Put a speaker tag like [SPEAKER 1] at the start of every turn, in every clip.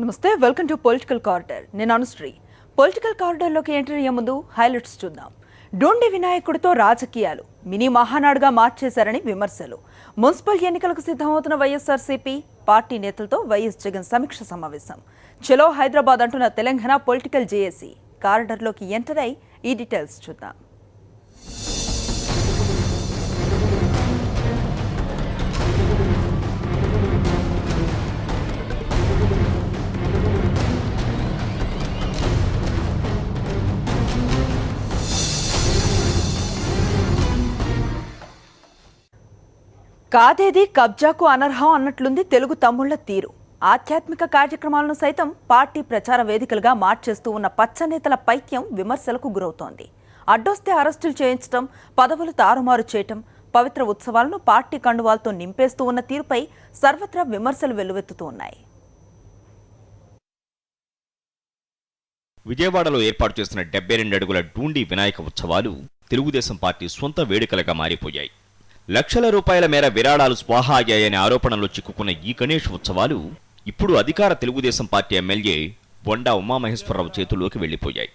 [SPEAKER 1] నమస్తే, welcome to political కార్డర్. నేను Anusri. Political కార్డర్లోకి enter అయ్యే ముందు హైలైట్స్ చూద్దాం. డోండి వినాయకుడితో రాజకీయాలు మినీ మహానాడుగా మార్చేశారని విమర్శలు. మున్సిపల్ ఎన్నికలకు సిద్ధమవుతున్న వైఎస్ఆర్సీపీ పార్టీ నేతలతో వైఎస్ జగన్ సమీక్ష సమావేశం. చలో హైదరాబాద్ అంటున్న తెలంగాణ పొలిటికల్ జేఏసీ. కార్డర్లోకి ఎంటర్ అయి ఈ డీటెయిల్స్ చూద్దాం. కాదేది కబ్జాకు అనర్హం అన్నట్లుంది తెలుగు తమ్ముళ్ల తీరు. ఆధ్యాత్మిక కార్యక్రమాలను సైతం పార్టీ ప్రచార వేదికలుగా మార్చేస్తూ ఉన్న పచ్చనేతల పైత్యం విమర్శలకు గురవుతోంది. అడ్డొస్తే అరెస్టులు చేయించడం, పదవులు తారుమారు చేయటం, పవిత్ర ఉత్సవాలను పార్టీ కండువాలతో నింపేస్తూ ఉన్న తీరుపై సర్వత్రా విమర్శలు వెల్లువెత్తుతూ ఉన్నాయి.
[SPEAKER 2] విజయవాడలో ఏర్పాటు చేసిన 72 అడుగుల డూండి వినాయక ఉత్సవాలు తెలుగుదేశం పార్టీ సొంత వేడుకలుగా మారిపోయాయి. లక్షల రూపాయల మేర విరాళాలు స్వాహా అయ్యాయనే ఆరోపణలో చిక్కుకున్న ఈ గణేష్ ఉత్సవాలు ఇప్పుడు అధికార తెలుగుదేశం పార్టీ ఎమ్మెల్యే బొండా ఉమామహేశ్వరరావు చేతుల్లోకి వెళ్లిపోయాయి.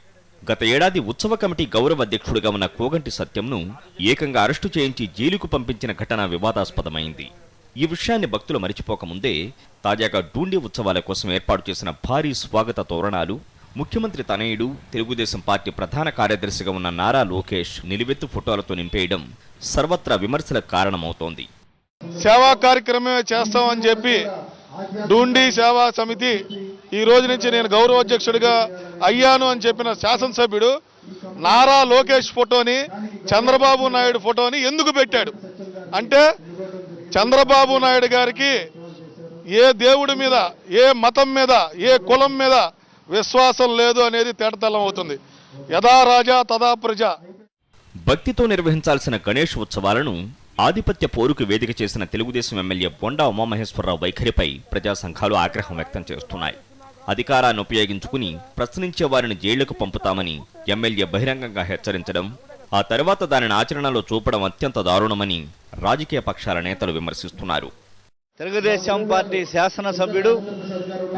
[SPEAKER 2] గత ఏడాది ఉత్సవ కమిటీ గౌరవ అధ్యక్షుడిగా ఉన్న కోగంటి సత్యంను ఏకంగా అరెస్టు చేయించి జైలుకు పంపించిన ఘటన వివాదాస్పదమైంది. ఈ విషయాన్ని భక్తులు మరిచిపోకముందే తాజాగా డూండి ఉత్సవాల కోసం ఏర్పాటు చేసిన భారీ స్వాగత తోరణాలు, ముఖ్యమంత్రి తనయుడు, తెలుగుదేశం పార్టీ ప్రధాన కార్యదర్శిగా ఉన్న నారా లోకేష్ నిలువెత్తు ఫోటోలతో నింపేయడం సర్వత్రా విమర్శలకు కారణమవుతోంది.
[SPEAKER 3] సేవా కార్యక్రమమే చేస్తామని చెప్పి డూండి సేవా సమితి ఈ రోజు నుంచి నేను గౌరవ అధ్యక్షుడిగా అయ్యాను అని చెప్పిన శాసనసభ్యుడు నారా లోకేష్ ఫోటోని, చంద్రబాబు నాయుడు ఫోటోని ఎందుకు పెట్టాడు అంటే, చంద్రబాబు నాయుడు గారికి ఏ దేవుడి మీద, ఏ మతం మీద, ఏ కులం మీద విశ్వాసం లేదు అనేది తేటతెల్లం అవుతుంది. యథా రాజా తదా ప్రజ.
[SPEAKER 2] భక్తితో నిర్వహించాల్సిన గణేష్ ఉత్సవాలను ఆధిపత్య పోరుకు వేదిక చేసిన తెలుగుదేశం ఎమ్మెల్యే బొండా ఉమామహేశ్వరరావు వైఖరిపై ప్రజా సంఘాలు ఆగ్రహం వ్యక్తం చేస్తున్నాయి. అధికారాన్ని ఉపయోగించుకుని ప్రశ్నించే వారిని జైళ్లకు పంపుతామని ఎమ్మెల్యే బహిరంగంగా హెచ్చరించడం, ఆ తర్వాత దానిని ఆచరణలో చూపడం అత్యంత దారుణమని రాజకీయ పక్షాల నేతలు విమర్శిస్తున్నారు.
[SPEAKER 4] తెలుగుదేశం పార్టీ శాసనసభ్యుడు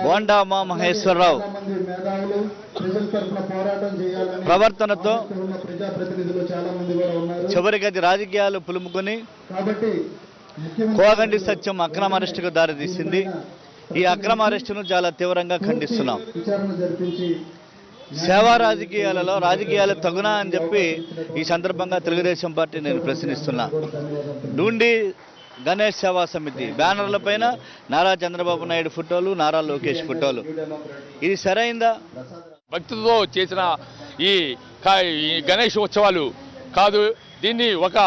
[SPEAKER 4] బొండా ఉమామహేశ్వరరావు ప్రవర్తనతో చివరికి అది రాజకీయాలు పులుముకొని కోగంటి సత్యం అక్రమ అరెస్టుకు దారితీసింది. ఈ అక్రమ అరెస్టును చాలా తీవ్రంగా ఖండిస్తున్నాం. సేవా రాజకీయాలలో రాజకీయాలు తగునా అని చెప్పి ఈ సందర్భంగా తెలుగుదేశం పార్టీ నేను ప్రశ్నిస్తున్నా. డూండి గణేష్ సేవా సమితి బ్యానర్ల పైన నారా చంద్రబాబు నాయుడు ఫోటోలు, నారా లోకేష్ ఫోటోలు, ఇది సరైందా?
[SPEAKER 5] భక్తితో చేసిన ఈ గణేష్ ఉత్సవాలు కాదు. దీన్ని ఒక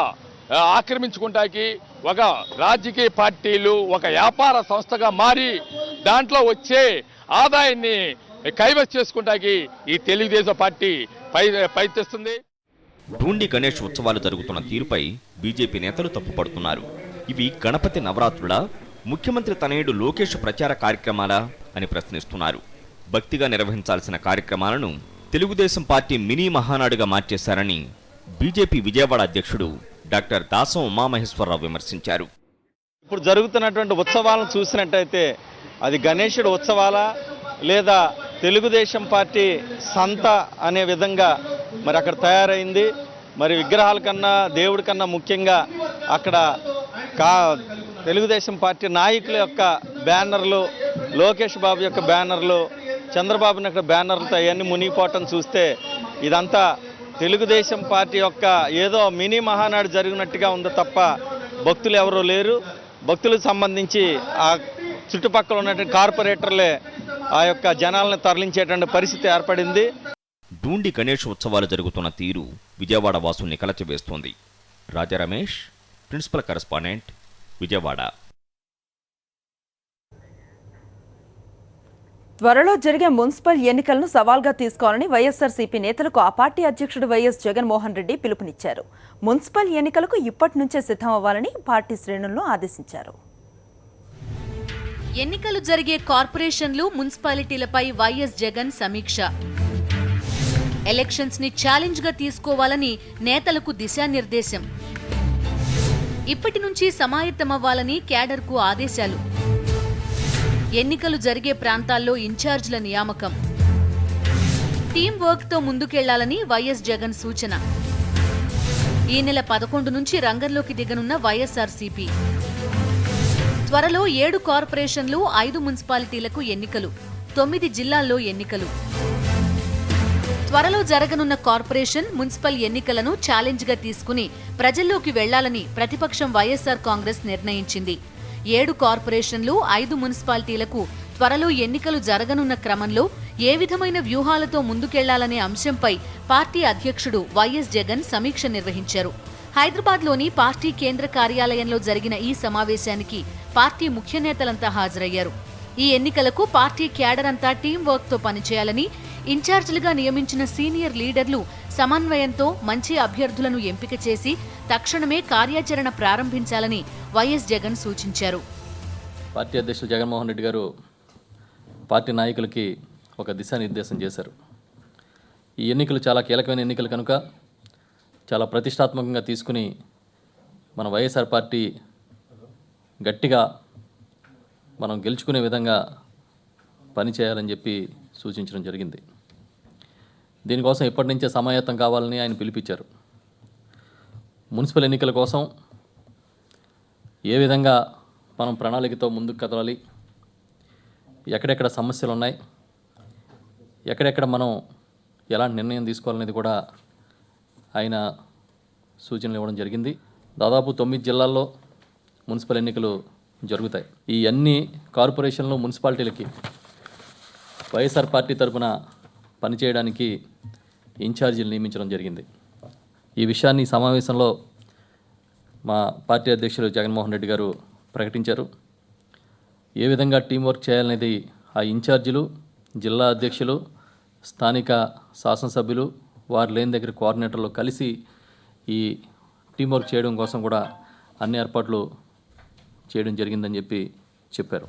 [SPEAKER 5] ఆక్రమించుకుంటాకి ఒక రాజకీయ పార్టీలు ఒక వ్యాపార సంస్థగా మారి దాంట్లో వచ్చే ఆదాయాన్ని కైవసం చేసుకుంటాకి ఈ తెలుగుదేశం పార్టీ ప్రయత్నిస్తుంది.
[SPEAKER 2] డూండి గణేష్ ఉత్సవాలు జరుగుతున్న తీరుపై బీజేపీ నేతలు తప్పుపడుతున్నారు. ఇవి గణపతి నవరాత్రులా, ముఖ్యమంత్రి తనయుడు లోకేష్ ప్రచార కార్యక్రమాలా అని ప్రశ్నిస్తున్నారు. భక్తిగా నిర్వహించాల్సిన కార్యక్రమాలను తెలుగుదేశం పార్టీ మినీ మహానాడుగా మార్చేశారని బీజేపీ విజయవాడ అధ్యక్షుడు డాక్టర్ దాసం ఉమామహేశ్వరరావు విమర్శించారు.
[SPEAKER 4] ఇప్పుడు జరుగుతున్నటువంటి ఉత్సవాలను చూసినట్టయితే అది గణేశుడు ఉత్సవాలా లేదా తెలుగుదేశం పార్టీ సంత అనే విధంగా మరి అక్కడ తయారైంది. మరి విగ్రహాల కన్నా, దేవుడి కన్నా ముఖ్యంగా అక్కడ తెలుగుదేశం పార్టీ నాయకుల యొక్క బ్యానర్లు, లోకేష్ బాబు యొక్క బ్యానర్లు, చంద్రబాబు నాయుడు బ్యానర్లతో అవన్నీ మునిగిపోవటం చూస్తే ఇదంతా తెలుగుదేశం పార్టీ యొక్క ఏదో మినీ మహానాడు జరిగినట్టుగా ఉంది తప్ప భక్తులు ఎవరూ లేరు. భక్తులకు సంబంధించి ఆ చుట్టుపక్కల ఉన్నటువంటి కార్పొరేటర్లే ఆ యొక్క జనాలను తరలించేటువంటి పరిస్థితి ఏర్పడింది.
[SPEAKER 2] డూండి గణేష్ ఉత్సవాలు జరుగుతున్న తీరు విజయవాడ వాసుల్ని కలచివేస్తోంది. రాజా రమేష్, ప్రిన్సిపల్ కరెస్పాండెంట్, విజయవాడ.
[SPEAKER 1] త్వరలో జరిగే మున్సిపల్ ఎన్నికలను సవాల్గా తీసుకోవాలని వైఎస్ఆర్సీపీ నేతలకు ఆ పార్టీ అధ్యక్షుడు వైఎస్ జగన్మోహన్ రెడ్డి పిలుపునిచ్చారు. మున్సిపల్ ఎన్నికలకు ఇప్పటి నుంచే సిద్ధం అవ్వాలని పార్టీ శ్రేణులను ఆదేశించారు.
[SPEAKER 6] ఎన్నికలు జరిగే కార్పొరేషన్లు, మున్సిపాలిటీలపై వైఎస్ జగన్ సమీక్ష. ఎలక్షన్స్ ని ఛాలెంజ్ గా తీసుకోవాలని నేతలకు దిశానిర్దేశం. ఇప్పటి నుంచి సమాయత్తమవ్వాలని క్యాడర్కు ఆదేశాలు. ఎన్నికలు జరిగే ప్రాంతాల్లో ఇన్ఛార్జీల నియామకం, టీం వర్క్తో ముందుకెళ్లాలని వైఎస్ జగన్ సూచన. ఈ నెల 11 నుంచి రంగంలోకి దిగనున్న వైఎస్ఆర్సీపీ. త్వరలో 7 కార్పొరేషన్లు, 5 మున్సిపాలిటీలకు ఎన్నికలు, 9 జిల్లాల్లో ఎన్నికలు. త్వరలో జరగనున్న కార్పొరేషన్, మున్సిపల్ ఎన్నికలను ఛాలెంజ్గా తీసుకుని ప్రజల్లోకి వెళ్లాలని ప్రతిపక్షం వైఎస్ఆర్ కాంగ్రెస్ నిర్ణయించింది. 7 కార్పొరేషన్లు, 5 మున్సిపాలిటీలకు త్వరలో ఎన్నికలు జరగనున్న క్రమంలో ఏ విధమైన వ్యూహాలతో ముందుకెళ్లాలనే అంశంపై పార్టీ అధ్యక్షుడు వైఎస్ జగన్ సమీక్ష నిర్వహించారు. హైదరాబాద్లోని పార్టీ కేంద్ర కార్యాలయంలో జరిగిన ఈ సమావేశానికి పార్టీ ముఖ్య నేతలంతా హాజరయ్యారు. ఈ ఎన్నికలకు పార్టీ క్యాడర్ అంతా టీం వర్క్తో పనిచేయాలని, ఇన్ఛార్జీలుగా నియమించిన సీనియర్ లీడర్లు సమన్వయంతో మంచి అభ్యర్థులను ఎంపిక చేసి తక్షణమే కార్యాచరణ ప్రారంభించాలని వైఎస్ జగన్ సూచించారు.
[SPEAKER 7] పార్టీ అధ్యక్షులు జగన్మోహన్ రెడ్డి గారు పార్టీ నాయకులకి ఒక దిశానిర్దేశం చేశారు. ఈ ఎన్నికలు చాలా కీలకమైన ఎన్నికలు కనుక చాలా ప్రతిష్టాత్మకంగా తీసుకుని మన వైఎస్ఆర్ పార్టీ గట్టిగా మనం గెలుచుకునే విధంగా పనిచేయాలని చెప్పి సూచించడం జరిగింది. దీనికోసం ఇప్పటి నుంచే సమాయత్తం కావాలని ఆయన పిలిపించారు. మున్సిపల్ ఎన్నికల కోసం ఏ విధంగా మనం ప్రణాళికతో ముందుకు కదలాలి, ఎక్కడెక్కడ సమస్యలు ఉన్నాయి, ఎక్కడెక్కడ మనం ఎలాంటి నిర్ణయం తీసుకోవాలనేది కూడా ఆయన సూచనలు ఇవ్వడం జరిగింది. దాదాపు 9 జిల్లాల్లో మున్సిపల్ ఎన్నికలు జరుగుతాయి. ఈ అన్ని కార్పొరేషన్లు, మున్సిపాలిటీలకి వైఎస్ఆర్ పార్టీ తరఫున పనిచేయడానికి ఇన్ఛార్జీలు నియమించడం జరిగింది. ఈ విషయాన్ని సమావేశంలో మా పార్టీ అధ్యక్షులు జగన్మోహన్ రెడ్డి గారు ప్రకటించారు. ఏ విధంగా టీం వర్క్ చేయాలనేది ఆ ఇన్ఛార్జీలు, జిల్లా అధ్యక్షులు, స్థానిక శాసనసభ్యులు, వారు లేని దగ్గర కోఆర్డినేటర్లు కలిసి ఈ టీం వర్క్ చేయడం కోసం కూడా అన్ని ఏర్పాట్లు చేయడం జరిగిందని చెప్పారు.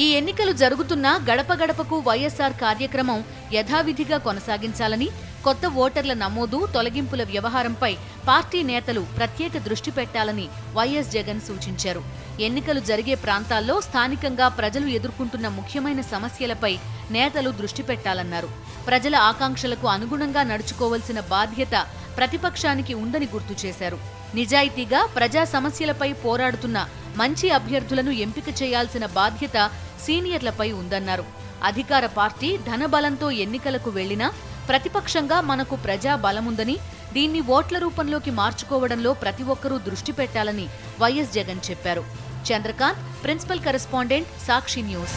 [SPEAKER 6] ఈ ఎన్నికలు జరుగుతున్న గడప గడపకు వైఎస్ఆర్ కార్యక్రమం యథావిధిగా కొనసాగించాలని, కొత్త ఓటర్ల నమోదు, తొలగింపుల వ్యవహారంపై పార్టీ నేతలు ప్రత్యేక దృష్టి పెట్టాలని వైఎస్ జగన్ సూచించారు. ఎన్నికలు జరిగే ప్రాంతాల్లో స్థానికంగా ప్రజలు ఎదుర్కొంటున్న ముఖ్యమైన సమస్యలపై నేతలు దృష్టి పెట్టాలన్నారు. ప్రజల ఆకాంక్షలకు అనుగుణంగా నడుచుకోవాల్సిన బాధ్యత ప్రతిపక్షానికి ఉందని గుర్తు చేశారు. నిజాయితీగా ప్రజా సమస్యలపై పోరాడుతున్న మంచి అభ్యర్థులను ఎంపిక చేయాల్సిన బాధ్యత సీనియర్లపై ఉందన్నారు. అధికార పార్టీ ధనబలంతో ఎన్నికలకు వెళ్లినా ప్రతిపక్షంగా మనకు ప్రజా బలముందని, దీన్ని ఓట్ల రూపంలోకి మార్చుకోవడంలో ప్రతి ఒక్కరూ దృష్టి పెట్టాలని వైఎస్ జగన్ చెప్పారు. చంద్రకాంత్, ప్రిన్సిపల్ కరెస్పాండెంట్, సాక్షి న్యూస్.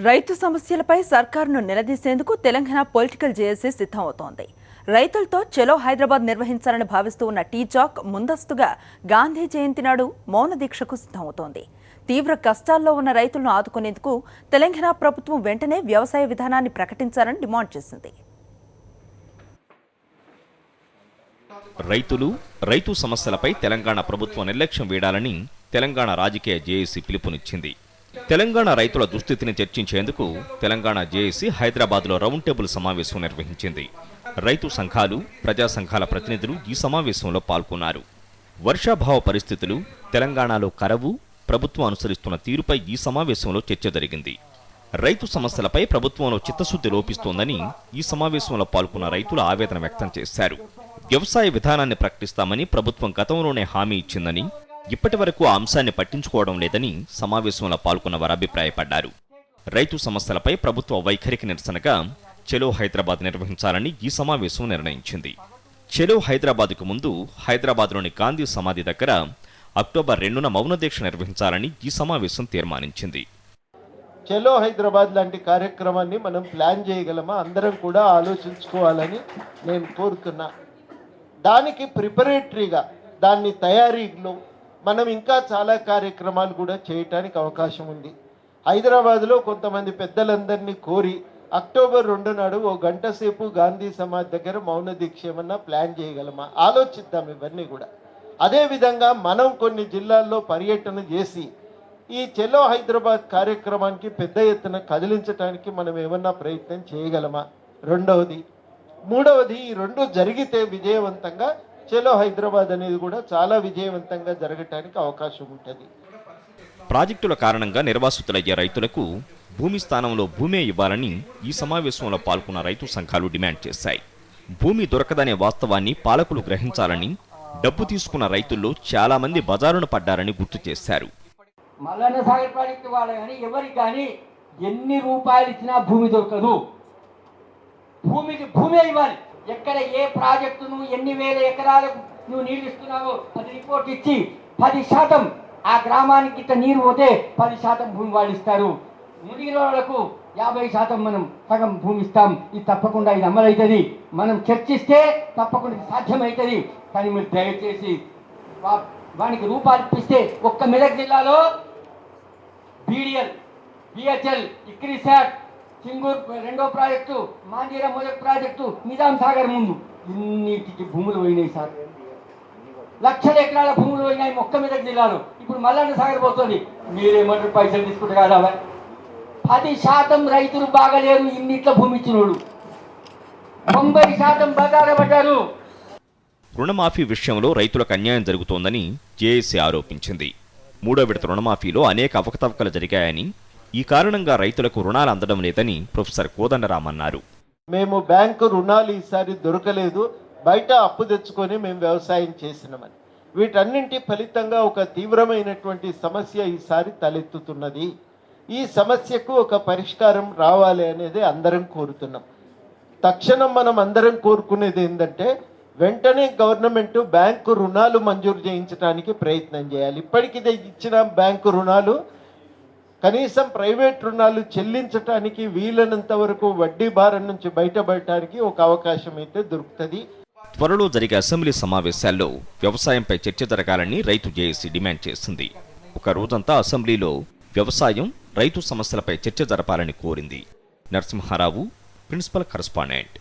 [SPEAKER 1] రైతు సమస్యలపై సర్కారును నిలదీసేందుకు తెలంగాణ పొలిటికల్ జేఏసీ సిద్ధమవుతోంది. రైతులతో చలో హైదరాబాద్ నిర్వహించాలని భావిస్తూ ఉన్న టీచాక్ ముందస్తుగా గాంధీ జయంతి నాడు మౌన దీక్షకు సిద్ధమవుతోంది. తీవ్ర కష్టాల్లో ఉన్న రైతులను ఆదుకునేందుకు తెలంగాణ ప్రభుత్వం వెంటనే వ్యవసాయ విధానాన్ని ప్రకటించాలని డిమాండ్ చేసింది.
[SPEAKER 2] రైతు సమస్యలపై తెలంగాణ ప్రభుత్వం నిర్లక్ష్యం వేయాలని తెలంగాణ రాజకీయ జేఏసీ పిలుపునిచ్చింది. తెలంగాణ రైతుల దుస్థితిని చర్చించేందుకు తెలంగాణ జేఏసీ హైదరాబాద్లో రౌండ్ టేబుల్ సమావేశం నిర్వహించింది. రైతు సంఘాలు, ప్రజా సంఘాల ప్రతినిధులు ఈ సమావేశంలో పాల్గొన్నారు. వర్షాభావ పరిస్థితులు, తెలంగాణలో కరవు, ప్రభుత్వం అనుసరిస్తున్న తీరుపై ఈ సమావేశంలో చర్చ జరిగింది. రైతు సమస్యలపై ప్రభుత్వంలో చిత్తశుద్ధి లోపిస్తోందని ఈ సమావేశంలో పాల్గొన్న రైతులు ఆవేదన వ్యక్తం చేశారు. వ్యవసాయ విధానాన్ని ప్రకటిస్తామని ప్రభుత్వం గతంలోనే హామీ ఇచ్చిందని, ఇప్పటి వరకు ఆ అంశాన్ని పట్టించుకోవడం లేదని సమావేశంలో పాల్గొన్న వారు అభిప్రాయపడ్డారు. రైతు సమస్యలపై ప్రభుత్వ వైఖరికి నిరసనగా చలో హైదరాబాద్ నిర్వహించాలని ఈ సమావేశం నిర్ణయించింది. చలో హైదరాబాద్కు ముందు హైదరాబాద్లోని గాంధీ సమాధి దగ్గర అక్టోబర్ 2న మౌన దీక్ష నిర్వహించాలని ఈ సమావేశం తీర్మానించింది.
[SPEAKER 8] చలో హైదరాబాద్ లాంటి కార్యక్రమాన్ని మనం ప్లాన్ చేయగలమా, అందరం కూడా ఆలోచించుకోవాలని నేను కోరుతున్నా. దానికి ప్రిపరేటరీగా, దాన్ని తయారీలో మనం ఇంకా చాలా కార్యక్రమాలు కూడా చేయటానికి అవకాశం ఉంది. హైదరాబాద్లో కొంతమంది పెద్దలందరినీ కోరి అక్టోబర్ 2 నాడు 1 గంట సేపు గాంధీ సమాధి దగ్గర మౌన దీక్ష ఏమన్నా ప్లాన్ చేయగలమా, ఆలోచిద్దాం ఇవన్నీ కూడా. అదేవిధంగా మనం కొన్ని జిల్లాల్లో పర్యటన చేసి ఈ చలో హైదరాబాద్ కార్యక్రమానికి పెద్ద ఎత్తున కదిలించడానికి మనం ఏమన్నా ప్రయత్నం చేయగలమా. మూడవది ఈ రెండు జరిగితే విజయవంతంగా చలో హైదరాబాద్ అనేది కూడా చాలా విజయవంతంగా జరగటానికి అవకాశం ఉంటుంది.
[SPEAKER 2] ప్రాజెక్టుల కారణంగా నిర్వాసితులయ్యే రైతులకు భూమి స్థానంలో భూమే ఇవ్వాలని ఈ సమావేశంలో పాల్గొన్న రైతు సంఘాలు డిమాండ్ చేశాయి. భూమి దొరకదనే వాస్తవాన్ని పాలకులు గ్రహించాలని, డబ్బు తీసుకున్న రైతుల్లో చాలా మంది బజారున పడ్డారని గుర్తు చేశారు.
[SPEAKER 9] మల్లన్న సాగర్ ప్రాజెక్టు వాళ్ళు కానీ ఎవరికి కానీ ఎన్ని రూపాయలు ఇచ్చినా భూమి దొరకదు. భూమికి భూమే ఇవ్వాలి. ఎక్కడ ఏ ప్రాజెక్టును ఎన్ని వేల ఎకరాలకు నువ్వు నీళ్ళు ఇస్తున్నావో అది రిపోర్ట్ ఇచ్చి 10% ఆ గ్రామానికి ఇట్లా నీరు పోతే 10% భూమి వాళ్ళు ఇస్తారు. మునిగిన వాళ్ళకు 50% మనం సగం భూమి ఇస్తాం. ఇది తప్పకుండా ఇది అమలవుతుంది. మనం చర్చిస్తే తప్పకుండా ఇది సాధ్యమవుతుంది. కానీ మీరు దయచేసి వానికి రూపాయలు ఇప్పిస్తే ఒక్క మెదక్ జిల్లాలో BDL, BHL, ఇక్రిసాట్, సింగూర్ రెండో ప్రాజెక్టు, మాంజీరా మొదటి ప్రాజెక్టు, నిజాం సాగర్ ముందు ఇన్నిటికి భూములు పోయినాయి సార్. లక్షల ఎకరాల భూములు పోయినాయి ఒక్క మెదక్ జిల్లాలో. ఇప్పుడు మల్లన్న సాగర్ పోతుంది. మీరేమంటారు? పైసలు తీసుకుంటే కాదా? 10% రైతులు బాగలేరు. ఇన్నిట్ల భూమి ఇచ్చినోడు 90% బజారు పడ్డారు.
[SPEAKER 2] రుణమాఫీ విషయంలో రైతులకు అన్యాయం జరుగుతోందని జేఏసీ ఆరోపించింది. 3వ విడత రుణమాఫీలో అనేక అవకతవకలు జరిగాయని, ఈ కారణంగా రైతులకు రుణాలు అందడం లేదని ప్రొఫెసర్ కోదండరాం అన్నారు.
[SPEAKER 8] మేము బ్యాంకు రుణాలు ఈసారి దొరకలేదు, బయట అప్పు తెచ్చుకొని మేము వ్యవసాయం చేసినామని. వీటన్నింటి ఫలితంగా ఒక తీవ్రమైనటువంటి సమస్య ఈసారి తలెత్తుతున్నది. ఈ సమస్యకు ఒక పరిష్కారం రావాలి అనేది అందరం కోరుతున్నాం. తక్షణం మనం అందరం కోరుకునేది ఏంటంటే వెంటనే గవర్నమెంట్ బ్యాంకు రుణాలు మంజూరు చేయించడానికి ప్రయత్నం చేయాలి. ఇప్పటికి ఇచ్చిన బ్యాంకు రుణాలు కనీసం ప్రైవేట్ రుణాలు చెల్లించడానికి వీలైనంత వరకు వడ్డీ భారం నుంచి బయటపడటానికి ఒక అవకాశం అయితే దొరుకుతుంది.
[SPEAKER 2] త్వరలో జరిగే అసెంబ్లీ సమావేశాల్లో వ్యవసాయంపై చర్చ జరగాలని రైతు జేఏసీ డిమాండ్ చేసింది. ఒక రోజంతా అసెంబ్లీలో వ్యవసాయం, రైతు సమస్యలపై చర్చ జరపాలని కోరింది. Narasimharao, principal correspondent.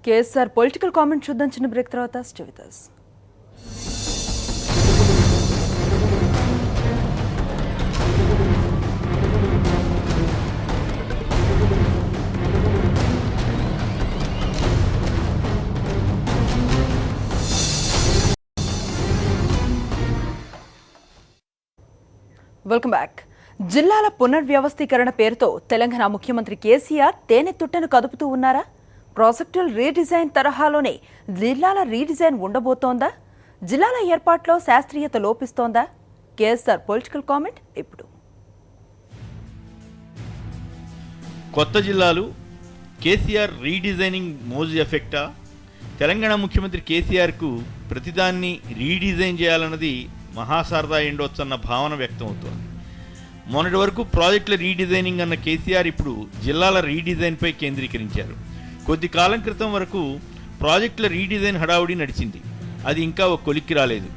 [SPEAKER 1] KSR political comment చూద్దాం. చిన్న బ్రేక్ తర్వాత stay with us. Welcome back. జిల్లాల పునర్వ్యవస్థీకరణ పేరుతో తెలంగాణ ముఖ్యమంత్రి కేసీఆర్ తేనె తుట్టను కదుపుతూ ఉన్నారా? ప్రాజెక్టుల రీడిజైన్ తరహాలోనే జిల్లాల రీడిజైన్ ఉండబోతోందా? జిల్లాల ఏర్పాట్లో శాస్త్రీయత లోపిస్తోందా? కేఎస్ఆర్ పొలిటికల్ కామెంట్ ఇప్పుడు.
[SPEAKER 10] కొత్త జిల్లాలు కేసీఆర్ రీడిజైనింగ్ మోజు ఎఫెక్టా? తెలంగాణ ముఖ్యమంత్రి కేసీఆర్కు ప్రతిదాన్ని రీడిజైన్ చేయాలన్నది మహాసారదా ఎండొచ్చన్న భావన వ్యక్తమవుతోంది. మొన్నటి వరకు ప్రాజెక్టుల రీడిజైనింగ్ అన్న కేసీఆర్ ఇప్పుడు జిల్లాల రీడిజైన్పై కేంద్రీకరించారు. కొద్ది కాలం క్రితం వరకు ప్రాజెక్టుల రీడిజైన్ హడావుడి నడిచింది. అది ఇంకా ఒక కొలిక్కి రాలేదు.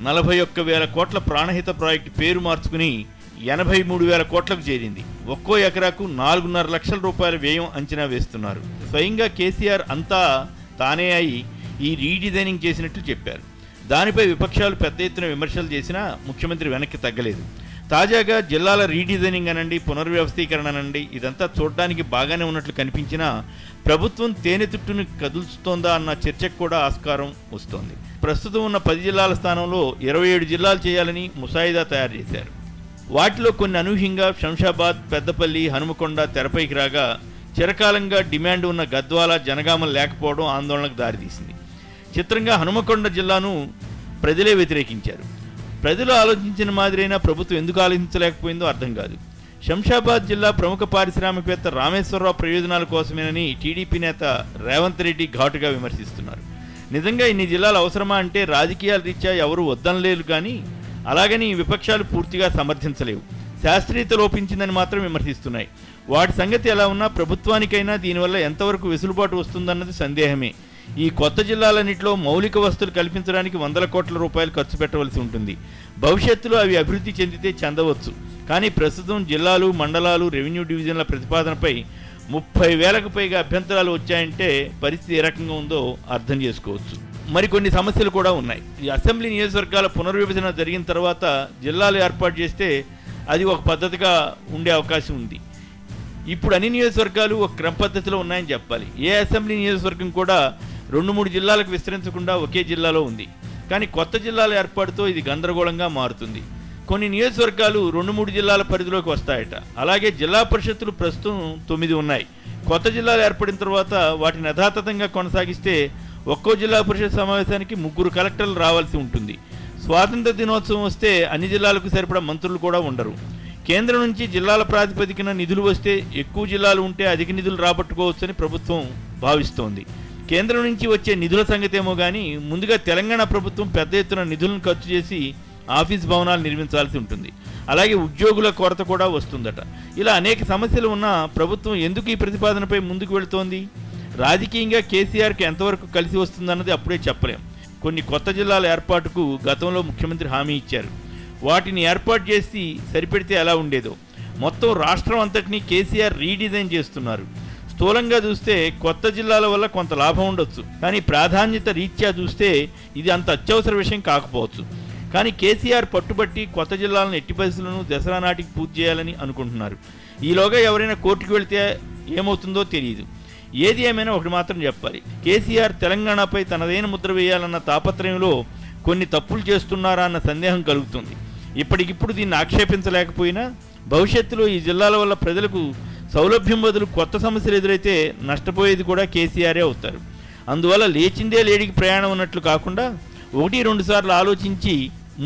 [SPEAKER 10] 41,000 కోట్ల ప్రాణహిత ప్రాజెక్టు పేరు మార్చుకుని 83,000 కోట్లకు చేరింది. ఒక్కో ఎకరాకు 4.5 లక్షల రూపాయల వ్యయం అంచనా వేస్తున్నారు. స్వయంగా కేసీఆర్ అంతా తానే అయి ఈ రీడిజైనింగ్ చేసినట్లు చెప్పారు. దానిపై విపక్షాలు పెద్ద ఎత్తున విమర్శలు చేసినా ముఖ్యమంత్రి వెనక్కి తగ్గలేదు. తాజాగా జిల్లాల రీడిజైనింగ్ అనండి, పునర్వ్యవస్థీకరణ అనండి, ఇదంతా చూడడానికి బాగానే ఉన్నట్లు కనిపించినా ప్రభుత్వం తేనె తుట్టును కదులుస్తోందా అన్న చర్చకు కూడా ఆస్కారం వస్తోంది. ప్రస్తుతం ఉన్న 10 జిల్లాల స్థానంలో 27 జిల్లాలు చేయాలని ముసాయిదా తయారు చేశారు. వాటిలో కొన్ని అనూహ్యంగా శంషాబాద్, పెద్దపల్లి, హనుమకొండ తెరపైకి రాగా చిరకాలంగా డిమాండ్ ఉన్న గద్వాల, జనగామ లేకపోవడం ఆందోళనకు దారితీసింది. చిత్రంగా హనుమకొండ జిల్లాను ప్రజలే వ్యతిరేకించారు. ప్రజలు ఆలోచించిన మాదిరైనా ప్రభుత్వం ఎందుకు ఆలోచించలేకపోయిందో అర్థం కాదు. శంషాబాద్ జిల్లా ప్రముఖ పారిశ్రామికవేత్త రామేశ్వరరావు ప్రయోజనాల కోసమేనని టీడీపీ నేత రేవంత్ రెడ్డి ఘాటుగా విమర్శిస్తున్నారు. నిజంగా ఇన్ని జిల్లాలు అవసరమా అంటే రాజకీయాల రీత్యా ఎవరు వద్దనలేరు, కానీ అలాగని విపక్షాలు పూర్తిగా సమర్థించలేవు. శాస్త్రీయత లోపించిందని మాత్రం విమర్శిస్తున్నాయి. వాటి సంగతి ఎలా ఉన్నా ప్రభుత్వానికైనా దీనివల్ల ఎంతవరకు వెసులుబాటు వస్తుందన్నది సందేహమే. ఈ కొత్త జిల్లాలన్నింటిలో మౌలిక వసతులు కల్పించడానికి 100 కోట్ల రూపాయలు ఖర్చు పెట్టవలసి ఉంటుంది. భవిష్యత్తులో అవి అభివృద్ధి చెందితే చెందవచ్చు. కానీ ప్రస్తుతం జిల్లాలు, మండలాలు, రెవెన్యూ డివిజన్ల ప్రతిపాదనపై 30,000కు పైగా అభ్యంతరాలు వచ్చాయంటే పరిస్థితి ఏ రకంగా ఉందో అర్థం చేసుకోవచ్చు. మరికొన్ని సమస్యలు కూడా ఉన్నాయి. ఈ అసెంబ్లీ నియోజకవర్గాల పునర్విభజన జరిగిన తర్వాత జిల్లాలు ఏర్పాటు చేస్తే అది ఒక పద్ధతిగా ఉండే అవకాశం ఉంది. ఇప్పుడు అన్ని నియోజకవర్గాలు ఒక క్రమ పద్ధతిలో ఉన్నాయని చెప్పాలి. ఏ అసెంబ్లీ నియోజకవర్గం కూడా 2-3 జిల్లాలకు విస్తరించకుండా ఒకే జిల్లాలో ఉంది. కానీ కొత్త జిల్లాల ఏర్పాటుతో ఇది గందరగోళంగా మారుతుంది. కొన్ని నియోజకవర్గాలు 2-3 జిల్లాల పరిధిలోకి వస్తాయట. అలాగే జిల్లా పరిషత్తులు ప్రస్తుతం 9 ఉన్నాయి. కొత్త జిల్లాలు ఏర్పడిన తర్వాత వాటిని యథాతథంగా కొనసాగిస్తే ఒక్కో జిల్లా పరిషత్ సమావేశానికి 3 కలెక్టర్లు రావాల్సి ఉంటుంది. స్వాతంత్ర దినోత్సవం వస్తే అన్ని జిల్లాలకు సరిపడా మంత్రులు కూడా ఉండరు. కేంద్రం నుంచి జిల్లాల ప్రాతిపదికన నిధులు వస్తే ఎక్కువ జిల్లాలు ఉంటే అధిక నిధులు రాబట్టుకోవచ్చని ప్రభుత్వం భావిస్తోంది. కేంద్రం నుంచి వచ్చే నిధుల సంగతేమో కానీ ముందుగా తెలంగాణ ప్రభుత్వం పెద్ద ఎత్తున నిధులను ఖర్చు చేసి ఆఫీస్ భవనాలు నిర్మించాల్సి ఉంటుంది. అలాగే ఉద్యోగుల కొరత కూడా వస్తుందట. ఇలా అనేక సమస్యలు ఉన్నా ప్రభుత్వం ఎందుకు ఈ ప్రతిపాదనపై ముందుకు వెళుతోంది? రాజకీయంగా కేసీఆర్కి ఎంతవరకు కలిసి వస్తుందన్నది అప్పుడే చెప్పలేం. కొన్ని కొత్త జిల్లాల ఏర్పాటుకు గతంలో ముఖ్యమంత్రి హామీ ఇచ్చారు. వాటిని ఏర్పాటు చేసి సరిపెడితే ఎలా ఉండేదో. మొత్తం రాష్ట్రం అంతటినీ కేసీఆర్ రీడిజైన్ చేస్తున్నారు. స్థూలంగా చూస్తే కొత్త జిల్లాల వల్ల కొంత లాభం ఉండొచ్చు, కానీ ప్రాధాన్యత రీత్యా చూస్తే ఇది అంత అత్యవసర విషయం కాకపోవచ్చు. కానీ కేసీఆర్ పట్టుబట్టి కొత్త జిల్లాలను ఎట్టి పరిస్థితులను దసరా నాటికి పూర్తి చేయాలని అనుకుంటున్నారు. ఈలోగా ఎవరైనా కోర్టుకు వెళితే ఏమవుతుందో తెలియదు. ఏది ఏమైనా ఒకటి మాత్రం చెప్పాలి, కేసీఆర్ తెలంగాణపై తనదైన ముద్ర వేయాలన్న తాపత్రయంలో కొన్ని తప్పులు చేస్తున్నారా అన్న సందేహం కలుగుతుంది. ఇప్పటికిప్పుడు దీన్ని ఆక్షేపించలేకపోయినా భవిష్యత్తులో ఈ జిల్లాల వల్ల ప్రజలకు సౌలభ్యం బదులు కొత్త సమస్యలు ఎదురైతే నష్టపోయేది కూడా కేసీఆరే అవుతారు. అందువల్ల లేచిందే లేడికి ప్రయాణం అన్నట్లు కాకుండా 1-2 సార్లు ఆలోచించి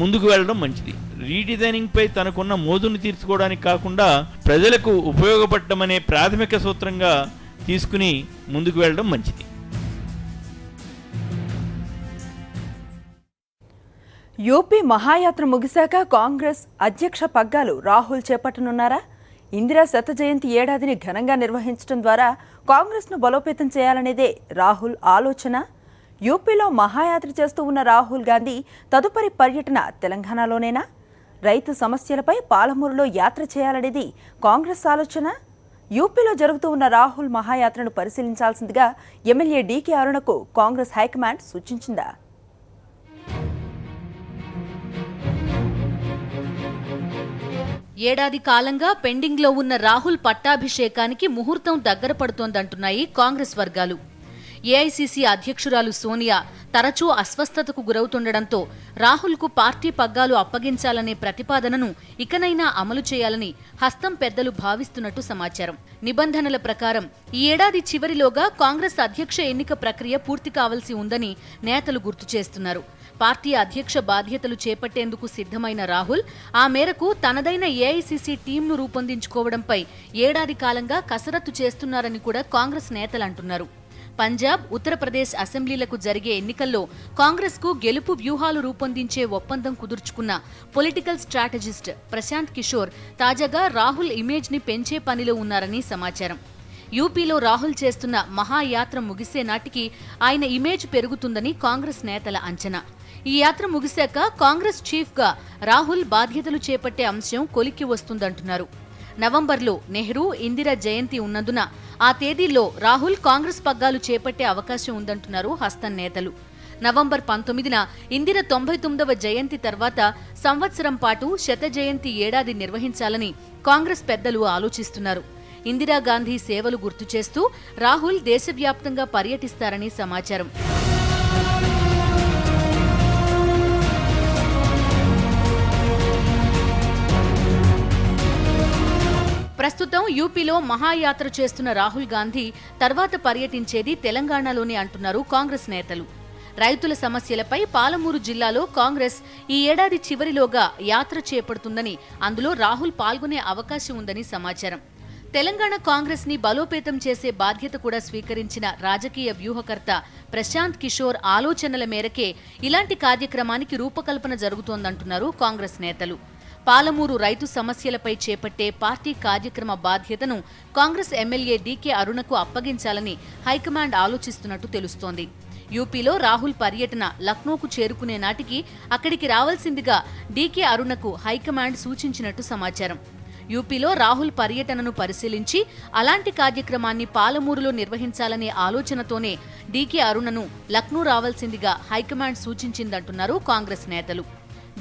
[SPEAKER 10] ముందుకు వెళ్ళడం మంచిది. రీడిజైనింగ్పై తనకున్న మోజును తీర్చుకోవడానికి కాకుండా ప్రజలకు ఉపయోగపడటమనే ప్రాథమిక సూత్రంగా తీసుకుని ముందుకు వెళ్ళడం మంచిది.
[SPEAKER 1] యూపీ మహాయాత్ర ముగిశాక కాంగ్రెస్ అధ్యక్ష పగ్గాలు రాహుల్ చేపట్టనున్నారా? ఇందిరా శత జయంతి ఏడాదిని ఘనంగా నిర్వహించడం ద్వారా కాంగ్రెస్ను బలోపేతం చేయాలనేదే రాహుల్ ఆలోచన. యూపీలో మహాయాత్ర చేస్తూ ఉన్న రాహుల్ గాంధీ తదుపరి పర్యటన తెలంగాణలోనేనా? రైతు సమస్యలపై పాలమూరులో యాత్ర చేయాలనేది కాంగ్రెస్ ఆలోచన. యూపీలో జరుగుతూ ఉన్న రాహుల్ మహాయాత్రను పరిశీలించాల్సిందిగా ఎమ్మెల్యే డీకే అరుణకు కాంగ్రెస్ హైకమాండ్ సూచించిందా?
[SPEAKER 6] ఏడాది కాలంగా పెండింగ్లో ఉన్న రాహుల్ పట్టాభిషేకానికి ముహూర్తం దగ్గర పడుతోందంటున్నాయి కాంగ్రెస్ వర్గాలు. ఏఐసీసీ అధ్యక్షురాలు సోనియా తరచూ అస్వస్థతకు గురవుతుండటంతో రాహుల్కు పార్టీ పగ్గాలు అప్పగించాలనే ప్రతిపాదనను ఇకనైనా అమలు చేయాలని హస్తం పెద్దలు భావిస్తున్నట్టు సమాచారం. నిబంధనల ప్రకారం ఈ ఏడాది చివరిలోగా కాంగ్రెస్ అధ్యక్ష ఎన్నిక ప్రక్రియ పూర్తి కావాల్సి ఉందని నేతలు గుర్తు చేస్తున్నారు. పార్టీ అధ్యక్ష బాధ్యతలు చేపట్టేందుకు సిద్ధమైన రాహుల్ ఆ మేరకు తనదైన ఏఐసీసీ టీంను రూపొందించుకోవడంపై ఏడాది కాలంగా కసరత్తు చేస్తున్నారని కూడా కాంగ్రెస్ నేతలు అంటున్నారు. పంజాబ్, ఉత్తరప్రదేశ్ అసెంబ్లీలకు జరిగే ఎన్నికల్లో కాంగ్రెస్కు గెలుపు వ్యూహాలు రూపొందించే ఒప్పందం కుదుర్చుకున్న పొలిటికల్ స్ట్రాటజిస్ట్ ప్రశాంత్ కిషోర్ తాజాగా రాహుల్ ఇమేజ్ని పెంచే పనిలో ఉన్నారని సమాచారం. యూపీలో రాహుల్ చేస్తున్న మహాయాత్ర ముగిసే నాటికి ఆయన ఇమేజ్ పెరుగుతుందని కాంగ్రెస్ నేతల అంచనా. ఈ యాత్ర ముగిశాక కాంగ్రెస్ చీఫ్గా రాహుల్ బాధ్యతలు చేపట్టే అంశం కొలిక్కి వస్తుందంటున్నారు. నవంబర్లో నెహ్రూ, ఇందిరా జయంతి ఉన్నందున ఆ తేదీల్లో రాహుల్ కాంగ్రెస్ పగ్గాలు చేపట్టే అవకాశం ఉందంటున్నారు హస్తం నేతలు. నవంబర్ 19న ఇందిర 99వ జయంతి తర్వాత సంవత్సరం పాటు శత జయంతి ఏడాది నిర్వహించాలని కాంగ్రెస్ పెద్దలు ఆలోచిస్తున్నారు. ఇందిరాగాంధీ సేవలు గుర్తు చేస్తూ రాహుల్ దేశవ్యాప్తంగా పర్యటిస్తారని సమాచారం. ప్రస్తుతం యూపీలో మహాయాత్ర చేస్తున్న రాహుల్ గాంధీ తర్వాత పర్యటించేది తెలంగాణలోనే అంటున్నారు కాంగ్రెస్ నేతలు. రైతుల సమస్యలపై పాలమూరు జిల్లాలో కాంగ్రెస్ ఈ ఏడాది చివరిలోగా యాత్ర చేపడుతుందని, అందులో రాహుల్ పాల్గొనే అవకాశం ఉందని సమాచారం. తెలంగాణ కాంగ్రెస్ ని బలోపేతం చేసే బాధ్యత కూడా స్వీకరించిన రాజకీయ వ్యూహకర్త ప్రశాంత్ కిషోర్ ఆలోచనల మేరకే ఇలాంటి కార్యక్రమానికి రూపకల్పన జరుగుతోందంటున్నారు కాంగ్రెస్ నేతలు. పాలమూరు రైతు సమస్యలపై చేపట్టే పార్టీ కార్యక్రమ బాధ్యతను కాంగ్రెస్ ఎమ్మెల్యే డీకే అరుణకు అప్పగించాలని హైకమాండ్ ఆలోచిస్తున్నట్టు తెలుస్తోంది. యూపీలో రాహుల్ పర్యటన లక్నోకు చేరుకునే నాటికి అక్కడికి రావాల్సిందిగా డీకే అరుణకు హైకమాండ్ సూచించినట్టు సమాచారం. యూపీలో రాహుల్ పర్యటనను పరిశీలించి అలాంటి కార్యక్రమాన్ని పాలమూరులో నిర్వహించాలనే ఆలోచనతోనే డీకే అరుణను లక్నో రావాల్సిందిగా హైకమాండ్ సూచించిందంటున్నారు కాంగ్రెస్ నేతలు.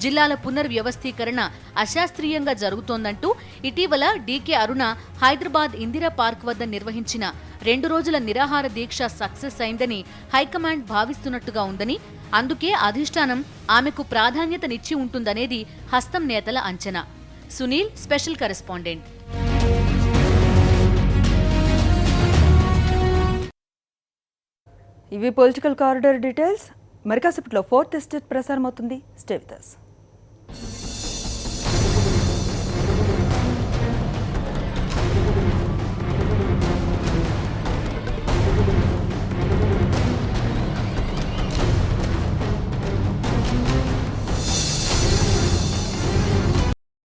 [SPEAKER 6] జిల్లాల పునర్వ్యవస్థీకరణ అశాస్త్రీయంగా జరుగుతోందంటూ ఇటీవల డీకే అరుణ హైదరాబాద్ ఇందిరా పార్క్ వద్ద నిర్వహించిన 2 రోజుల నిరాహార దీక్ష సక్సెస్ అయిందని హైకమాండ్ భావిస్తున్నట్టుగా ఉందని, అందుకే అధిష్టానం ఆమెకు ప్రాధాన్యతనిచ్చి ఉంటుందనేది హస్తం నేతల అంచనా. Sunil, special correspondent.
[SPEAKER 1] ఇవి పొలిటికల్ కారిడార్ డీటెయిల్స్. మరి కాసేపట్లో 4th ఎస్టేట్ ప్రసారం అవుతుంది. Stay with us.